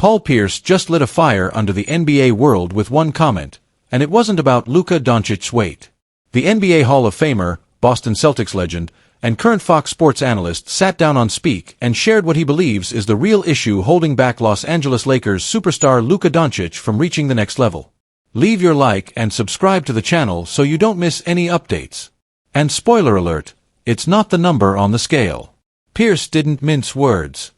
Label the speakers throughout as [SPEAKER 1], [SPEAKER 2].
[SPEAKER 1] Paul Pierce just lit a fire under the NBA world with one comment, and it wasn't about Luka Doncic's weight. The NBA Hall of Famer, Boston Celtics legend, and current Fox Sports analyst sat down on Speak and shared what he believes is the real issue holding back Los Angeles Lakers superstar Luka Doncic from reaching the next level. Leave your like and subscribe to the channel so you don't miss any updates. And spoiler alert, it's not the number on the scale. Pierce didn't mince words.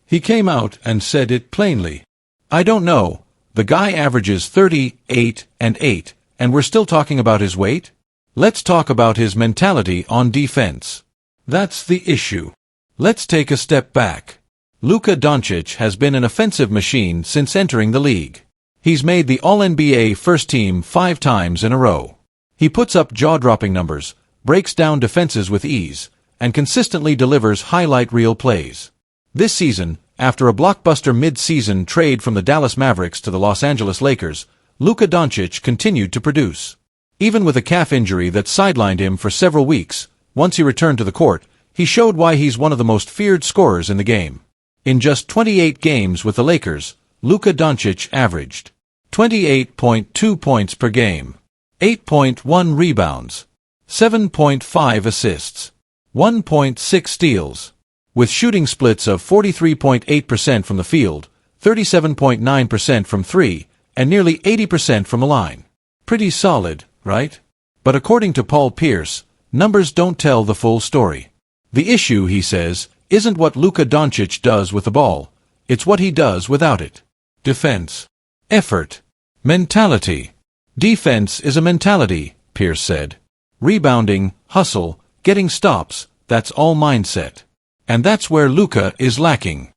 [SPEAKER 1] He came out and said it plainly. I don't know, the guy averages 38 and 8, and we're still talking about his weight? Let's talk about his mentality on defense. That's the issue. Let's take a step back. Luka Doncic has been an offensive machine since entering the league. He's made the All-NBA first team 5 times in a row. He puts up jaw-dropping numbers, breaks down defenses with ease, and consistently delivers highlight reel plays. This season, after a blockbuster mid-season trade from the Dallas Mavericks to the Los Angeles Lakers, Luka Doncic continued to produce. Even with a calf injury that sidelined him for several weeks, once he returned to the court, he showed why he's one of the most feared scorers in the game. In just 28 games with the Lakers, Luka Doncic averaged 28.2 points per game, 8.1 rebounds, 7.5 assists, 1.6 steals, with shooting splits of 43.8% from the field, 37.9% from 3, and nearly 80% from the line. Pretty solid, right? But according to Paul Pierce, numbers don't tell the full story. The issue, he says, isn't what Luka Doncic does with the ball, it's what he does without it. Defense. Effort. Mentality. Defense is a mentality, Pierce said. Rebounding, hustle, getting stops, that's all mindset. And that's where Luka is lacking.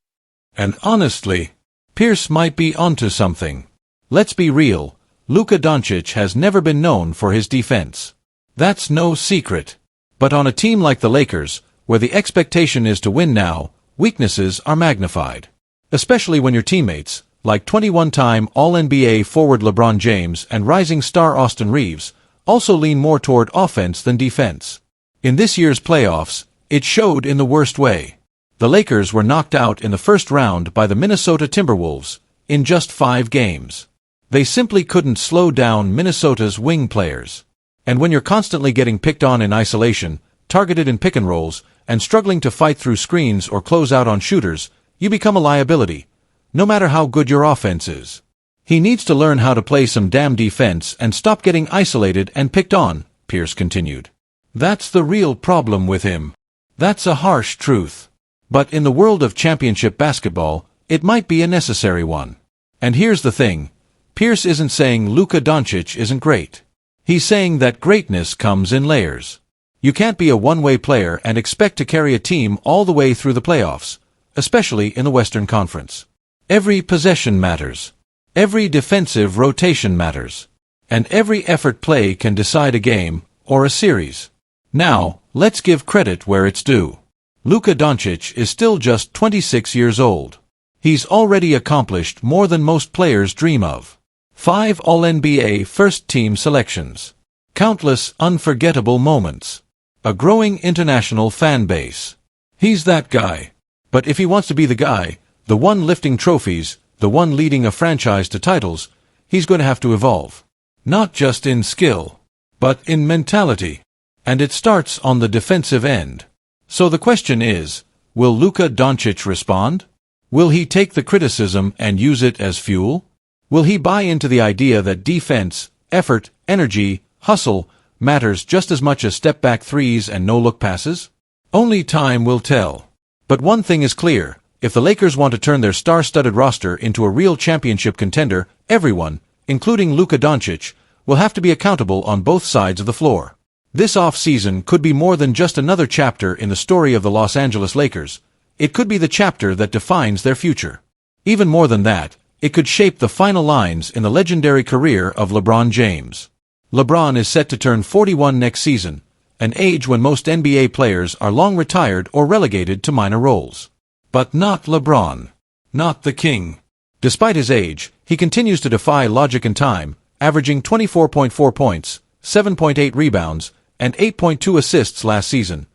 [SPEAKER 1] And honestly, Pierce might be onto something. Let's be real. Luka Doncic has never been known for his defense. That's no secret. But on a team like the Lakers, where the expectation is to win now, weaknesses are magnified. Especially when your teammates, like 21-time All-NBA forward LeBron James and rising star Austin Reeves, also lean more toward offense than defense. In this year's playoffs, it showed in the worst way. The Lakers were knocked out in the first round by the Minnesota Timberwolves, in just 5 games. They simply couldn't slow down Minnesota's wing players. And when you're constantly getting picked on in isolation, targeted in pick and rolls, and struggling to fight through screens or close out on shooters, you become a liability, no matter how good your offense is. He needs to learn how to play some damn defense and stop getting isolated and picked on, Pierce continued. That's the real problem with him. That's a harsh truth. But in the world of championship basketball, it might be a necessary one. And here's the thing. Pierce isn't saying Luka Doncic isn't great. He's saying that greatness comes in layers. You can't be a one-way player and expect to carry a team all the way through the playoffs, especially in the Western Conference. Every possession matters. Every defensive rotation matters. And every effort play can decide a game, or a series. Now, let's give credit where it's due. Luka Doncic is still just 26 years old. He's already accomplished more than most players dream of. 5 All-NBA first-team selections. Countless unforgettable moments. A growing international fan base. He's that guy. But if he wants to be the guy, the one lifting trophies, the one leading a franchise to titles, he's going to have to evolve. Not just in skill, but in mentality. And it starts on the defensive end. So the question is, will Luka Doncic respond? Will he take the criticism and use it as fuel? Will he buy into the idea that defense, effort, energy, hustle, matters just as much as step-back threes and no-look passes? Only time will tell. But one thing is clear, if the Lakers want to turn their star-studded roster into a real championship contender, everyone, including Luka Doncic, will have to be accountable on both sides of the floor. This off-season could be more than just another chapter in the story of the Los Angeles Lakers. It could be the chapter that defines their future. Even more than that, it could shape the final lines in the legendary career of LeBron James. LeBron is set to turn 41 next season, an age when most NBA players are long retired or relegated to minor roles. But not LeBron. Not the king. Despite his age, he continues to defy logic and time, averaging 24.4 points, 7.8 rebounds, and 8.2 assists last season,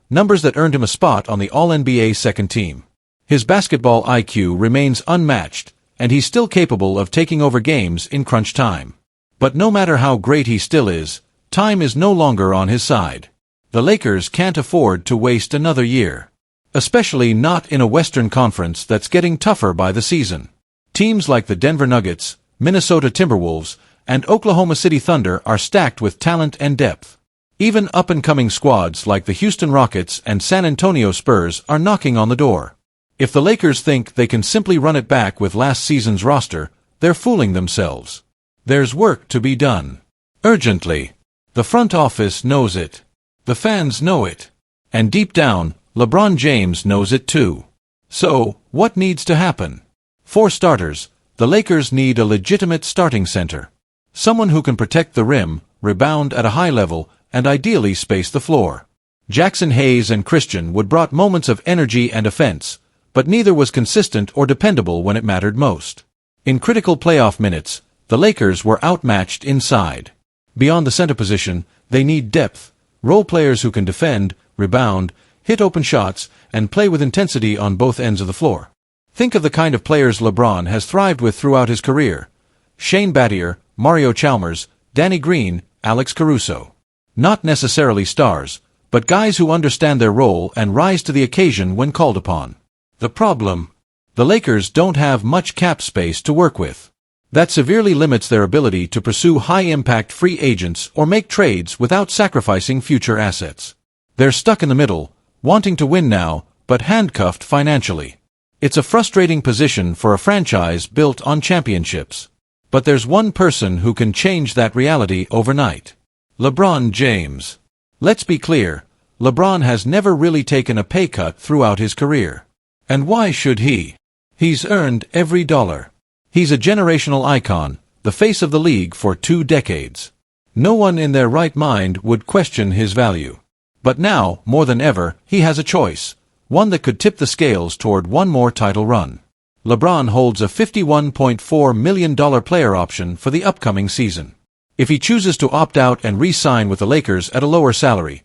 [SPEAKER 1] numbers that earned him a spot on the All-NBA second team. His basketball IQ remains unmatched, and he's still capable of taking over games in crunch time. But no matter how great he still is, time is no longer on his side. The Lakers can't afford to waste another year. Especially not in a Western Conference that's getting tougher by the season. Teams like the Denver Nuggets, Minnesota Timberwolves, and Oklahoma City Thunder are stacked with talent and depth. Even up-and-coming squads like the Houston Rockets and San Antonio Spurs are knocking on the door. If the Lakers think they can simply run it back with last season's roster, they're fooling themselves. There's work to be done. Urgently. The front office knows it. The fans know it. And deep down, LeBron James knows it too. So, what needs to happen? For starters, the Lakers need a legitimate starting center. Someone who can protect the rim, rebound at a high level, and ideally space the floor. Jackson Hayes and Christian would brought moments of energy and offense, but neither was consistent or dependable when it mattered most. In critical playoff minutes, the Lakers were outmatched inside. Beyond the center position, they need depth, role players who can defend, rebound, hit open shots, and play with intensity on both ends of the floor. Think of the kind of players LeBron has thrived with throughout his career. Shane Battier, Mario Chalmers, Danny Green, Alex Caruso. Not necessarily stars, but guys who understand their role and rise to the occasion when called upon. The problem? The Lakers don't have much cap space to work with. That severely limits their ability to pursue high-impact free agents or make trades without sacrificing future assets. They're stuck in the middle, wanting to win now, but handcuffed financially. It's a frustrating position for a franchise built on championships. But there's one person who can change that reality overnight. LeBron James. Let's be clear, LeBron has never really taken a pay cut throughout his career. And why should he? He's earned every dollar. He's a generational icon, the face of the league for 2 decades. No one in their right mind would question his value. But now, more than ever, he has a choice, one that could tip the scales toward one more title run. LeBron holds a $51.4 million player option for the upcoming season. If he chooses to opt out and re-sign with the Lakers at a lower salary,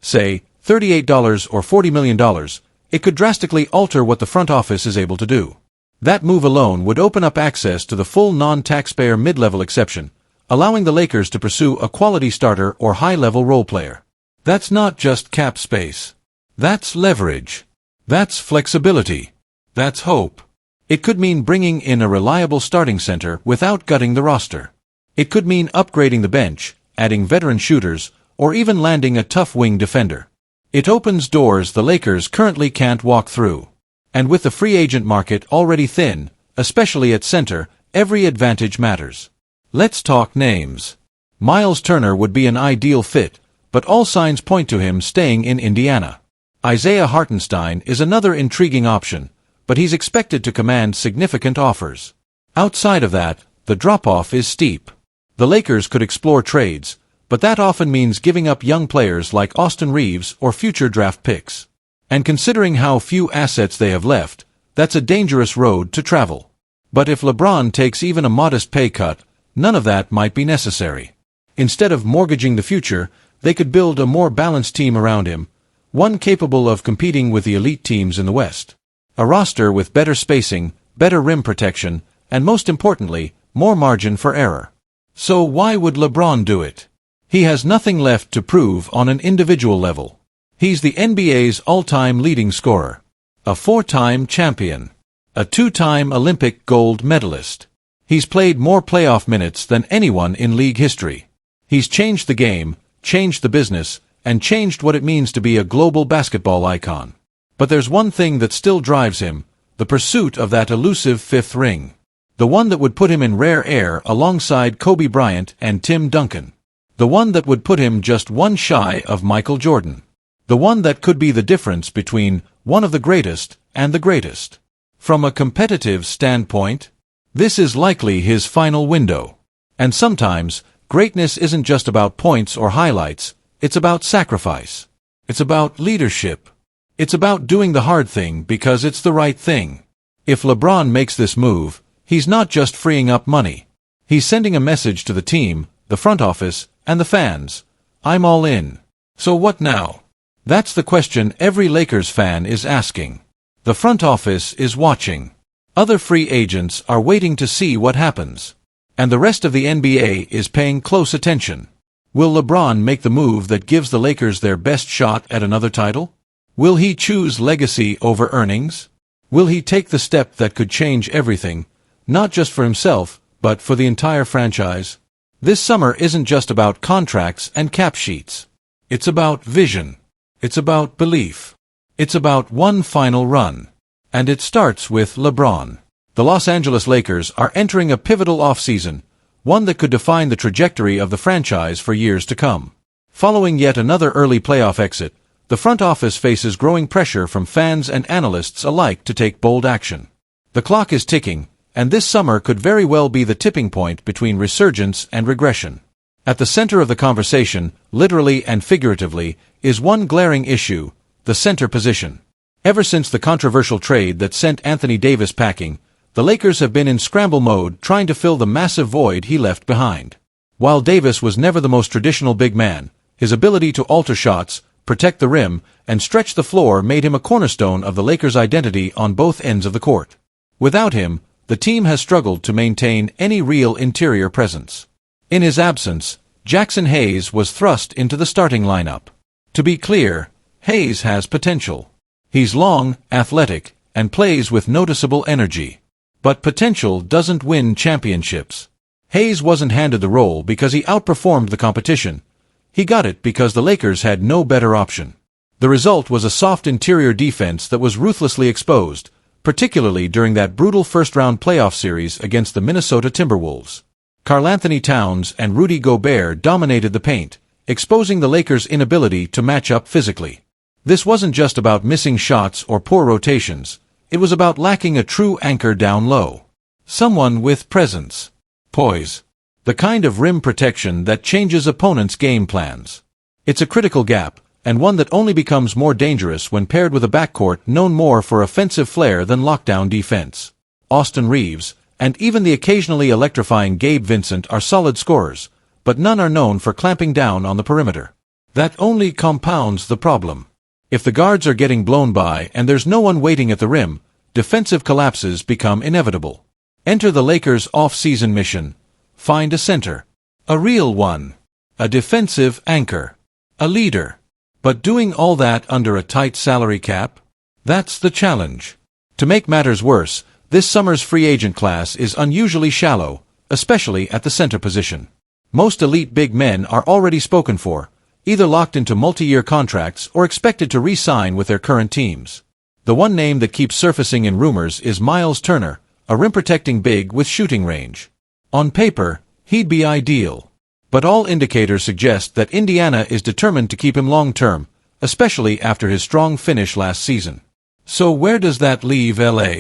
[SPEAKER 1] say $38 or $40 million, it could drastically alter what the front office is able to do. That move alone would open up access to the full non-taxpayer mid-level exception, allowing the Lakers to pursue a quality starter or high-level role player. That's not just cap space. That's leverage. That's flexibility. That's hope. It could mean bringing in a reliable starting center without gutting the roster. It could mean upgrading the bench, adding veteran shooters, or even landing a tough wing defender. It opens doors the Lakers currently can't walk through. And with the free agent market already thin, especially at center, every advantage matters. Let's talk names. Miles Turner would be an ideal fit, but all signs point to him staying in Indiana. Isaiah Hartenstein is another intriguing option, but he's expected to command significant offers. Outside of that, the drop-off is steep. The Lakers could explore trades, but that often means giving up young players like Austin Reeves or future draft picks. And considering how few assets they have left, that's a dangerous road to travel. But if LeBron takes even a modest pay cut, none of that might be necessary. Instead of mortgaging the future, they could build a more balanced team around him, one capable of competing with the elite teams in the West. A roster with better spacing, better rim protection, and most importantly, more margin for error. So why would LeBron do it? He has nothing left to prove on an individual level. He's the NBA's all-time leading scorer. A 4-time champion. A 2-time Olympic gold medalist. He's played more playoff minutes than anyone in league history. He's changed the game, changed the business, and changed what it means to be a global basketball icon. But there's one thing that still drives him, the pursuit of that elusive 5th ring. The one that would put him in rare air alongside Kobe Bryant and Tim Duncan. The one that would put him just one shy of Michael Jordan. The one that could be the difference between one of the greatest and the greatest. From a competitive standpoint, this is likely his final window. And sometimes, greatness isn't just about points or highlights, it's about sacrifice. It's about leadership. It's about doing the hard thing because it's the right thing. If LeBron makes this move, he's not just freeing up money. He's sending a message to the team, the front office, and the fans. I'm all in. So what now? That's the question every Lakers fan is asking. The front office is watching. Other free agents are waiting to see what happens. And the rest of the NBA is paying close attention. Will LeBron make the move that gives the Lakers their best shot at another title? Will he choose legacy over earnings? Will he take the step that could change everything, not just for himself, but for the entire franchise? This summer isn't just about contracts and cap sheets. It's about vision. It's about belief. It's about one final run. And it starts with LeBron. The Los Angeles Lakers are entering a pivotal offseason, one that could define the trajectory of the franchise for years to come. Following yet another early playoff exit, the front office faces growing pressure from fans and analysts alike to take bold action. The clock is ticking, and this summer could very well be the tipping point between resurgence and regression. At the center of the conversation, literally and figuratively, is one glaring issue: the center position. Ever since the controversial trade that sent Anthony Davis packing, the Lakers have been in scramble mode trying to fill the massive void he left behind. While Davis was never the most traditional big man, his ability to alter shots, protect the rim, and stretch the floor made him a cornerstone of the Lakers' identity on both ends of the court. Without him, the team has struggled to maintain any real interior presence. In his absence, Jackson Hayes was thrust into the starting lineup. To be clear, Hayes has potential. He's long, athletic, and plays with noticeable energy. But potential doesn't win championships. Hayes wasn't handed the role because he outperformed the competition. He got it because the Lakers had no better option. The result was a soft interior defense that was ruthlessly exposed, particularly during that brutal first-round playoff series against the Minnesota Timberwolves. Karl-Anthony Towns and Rudy Gobert dominated the paint, exposing the Lakers' inability to match up physically. This wasn't just about missing shots or poor rotations. It was about lacking a true anchor down low. Someone with presence. Poise. The kind of rim protection that changes opponents' game plans. It's a critical gap, and one that only becomes more dangerous when paired with a backcourt known more for offensive flair than lockdown defense. Austin Reeves, and even the occasionally electrifying Gabe Vincent are solid scorers, but none are known for clamping down on the perimeter. That only compounds the problem. If the guards are getting blown by and there's no one waiting at the rim, defensive collapses become inevitable. Enter the Lakers' off-season mission. Find a center. A real one. A defensive anchor. A leader. But doing all that under a tight salary cap? That's the challenge. To make matters worse, this summer's free agent class is unusually shallow, especially at the center position. Most elite big men are already spoken for, either locked into multi-year contracts or expected to re-sign with their current teams. The one name that keeps surfacing in rumors is Miles Turner, a rim-protecting big with shooting range. On paper, he'd be ideal. But all indicators suggest that Indiana is determined to keep him long-term, especially after his strong finish last season. So where does that leave LA?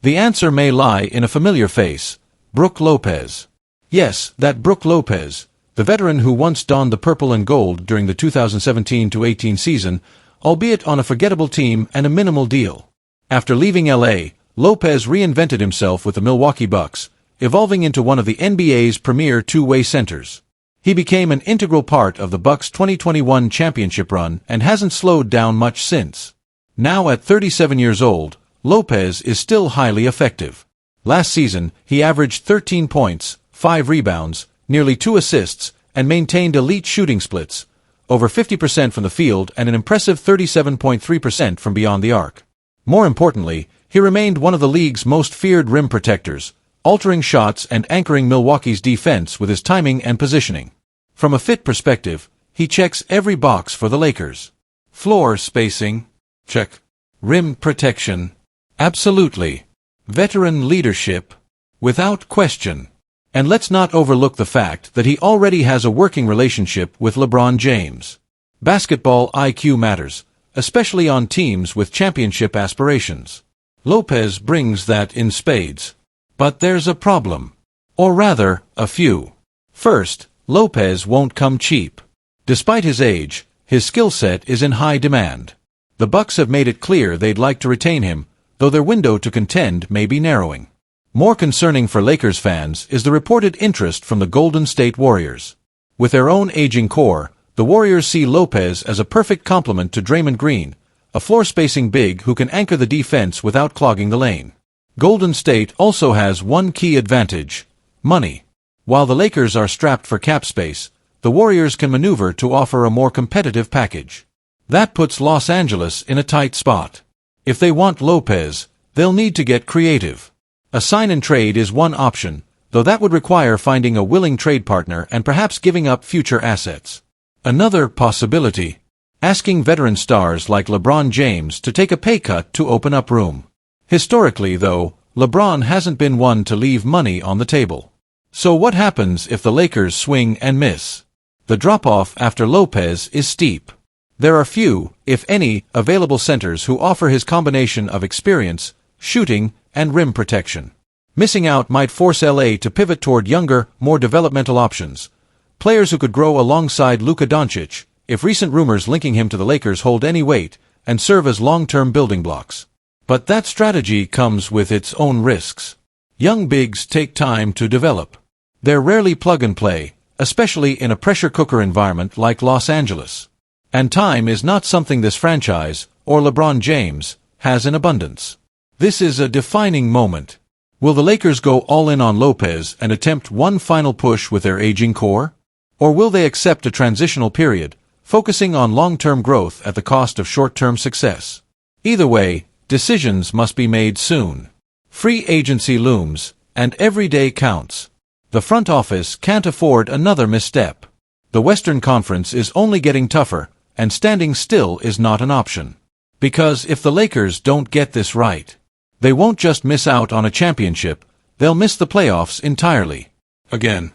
[SPEAKER 1] The answer may lie in a familiar face: Brook Lopez. Yes, that Brook Lopez, the veteran who once donned the purple and gold during the 2017-18 season, albeit on a forgettable team and a minimal deal. After leaving LA, Lopez reinvented himself with the Milwaukee Bucks, evolving into one of the NBA's premier two-way centers. He became an integral part of the Bucks' 2021 championship run and hasn't slowed down much since. Now at 37 years old, Lopez is still highly effective. Last season, he averaged 13 points, 5 rebounds, nearly 2 assists, and maintained elite shooting splits, over 50% from the field and an impressive 37.3% from beyond the arc. More importantly, he remained one of the league's most feared rim protectors, altering shots and anchoring Milwaukee's defense with his timing and positioning. From a fit perspective, he checks every box for the Lakers. Floor spacing? Check. Rim protection? Absolutely. Veteran leadership? Without question. And let's not overlook the fact that he already has a working relationship with LeBron James. Basketball IQ matters, especially on teams with championship aspirations. Lopez brings that in spades. But there's a problem. Or rather, a few. First, Lopez won't come cheap. Despite his age, his skill set is in high demand. The Bucks have made it clear they'd like to retain him, though their window to contend may be narrowing. More concerning for Lakers fans is the reported interest from the Golden State Warriors. With their own aging core, the Warriors see Lopez as a perfect complement to Draymond Green, a floor-spacing big who can anchor the defense without clogging the lane. Golden State also has one key advantage: money. While the Lakers are strapped for cap space, the Warriors can maneuver to offer a more competitive package. That puts Los Angeles in a tight spot. If they want Lopez, they'll need to get creative. A sign-and-trade is one option, though that would require finding a willing trade partner and perhaps giving up future assets. Another possibility: asking veteran stars like LeBron James to take a pay cut to open up room. Historically, though, LeBron hasn't been one to leave money on the table. So what happens if the Lakers swing and miss? The drop-off after Lopez is steep. There are few, if any, available centers who offer his combination of experience, shooting, and rim protection. Missing out might force LA to pivot toward younger, more developmental options. Players who could grow alongside Luka Doncic, if recent rumors linking him to the Lakers hold any weight, and serve as long-term building blocks. But that strategy comes with its own risks. Young bigs take time to develop. They're rarely plug-and-play, especially in a pressure cooker environment like Los Angeles. And time is not something this franchise, or LeBron James, has in abundance. This is a defining moment. Will the Lakers go all in on Lopez and attempt one final push with their aging core? Or will they accept a transitional period, focusing on long-term growth at the cost of short-term success? Either way, decisions must be made soon. Free agency looms, and every day counts. The front office can't afford another misstep. The Western Conference is only getting tougher, and standing still is not an option. Because if the Lakers don't get this right, they won't just miss out on a championship, they'll miss the playoffs entirely. Again.